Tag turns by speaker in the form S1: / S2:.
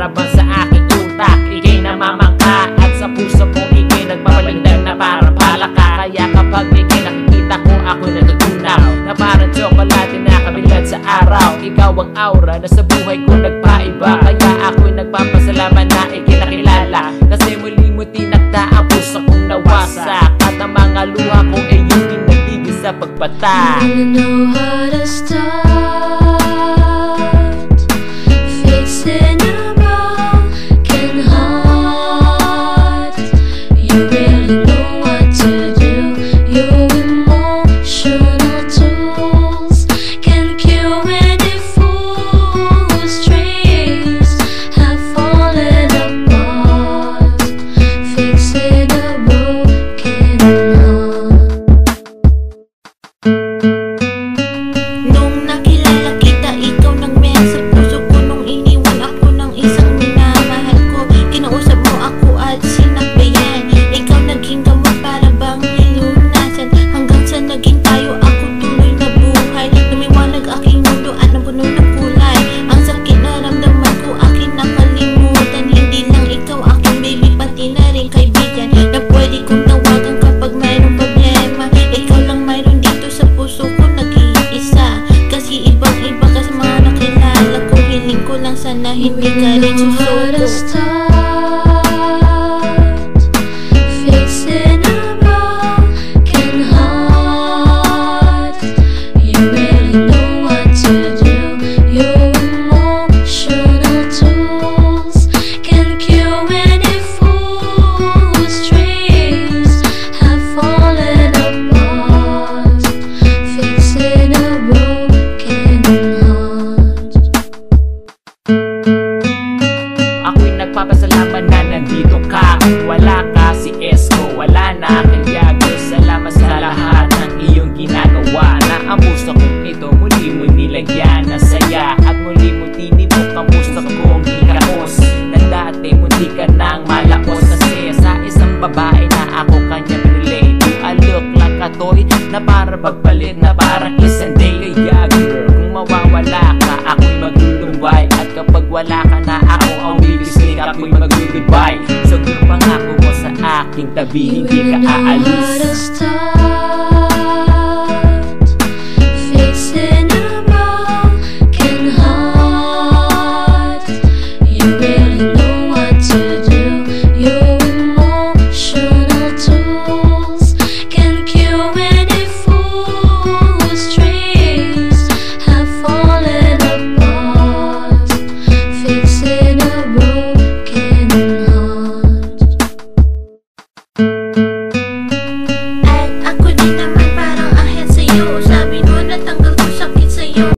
S1: para bang sa aking utak ika'y namamangka, at sa puso ko ika'y nagpapalindag na parang palaka. Kaya kapag ika'y nakikita ko, ako'y natutunaw na parang tsokolate na kabilad sa araw. Ikaw ang aura na sa buhay ko nagpaiba, kaya ako'y nagpapasalamat na ika'y nakilala. Kasi muli mo tinakda ang puso kong nawasak, at ang mga luha ko ay yung pinagtigil sa pagbata.
S2: You really know how to start fixing a broken heart. You really know what to do. Your emotional tools can cure any fool whose dreams have fallen apart. Fixing a broken heart. Nung nakilala kita, ikaw nang meron sa puso ko. Nung iniwan ako ng isang minamahal ko, kinausap mo ako at sinakbayan. Ikaw naging gamot para bang nilunasan, hanggang sa naging tayo ako tuloy na buhay. Lumiwanag aking mundo at napuno ng kulay. Ang sakit na ramdaman ko aking nakalimutan. Hindi lang ikaw aking baby, pati na rin kaibigan na pwede kong tawagan kapag mayroong problema. Ikaw lang mayroon dito sa puso ko, nag-iisa. Kasi ibang-iba ka sa mga nakilala ko. Hiling ko lang sana hindi ka rin susuko. Fixing a broken heart. You really know what to do. Your emotional tools can cure any fool whose dreams have fallen apart. Fixing a broken heart.
S1: Ako'y nagpapasalamat na nandito ka. Wala ka, si Esko, wala na. Kaya girl, salamat sa lahat ng iyong ginagawa, na ang puso kong ito muli mo nilagyan ng saya, at muli mo tinibok ang puso kong ikakos, na dati munti ka nang malakos. Kasi sa isang babae na ako kanya pinili, do I look like a toy na para pagpalit na parang isang day. Kaya girl, kung mawawala ka, ako'y maglulumbay, at kapag wala ka na, ako ang bibisnik, ako'y mag-goodbye. So girl, pangako mo sa aking tabi, hindi ka aalis.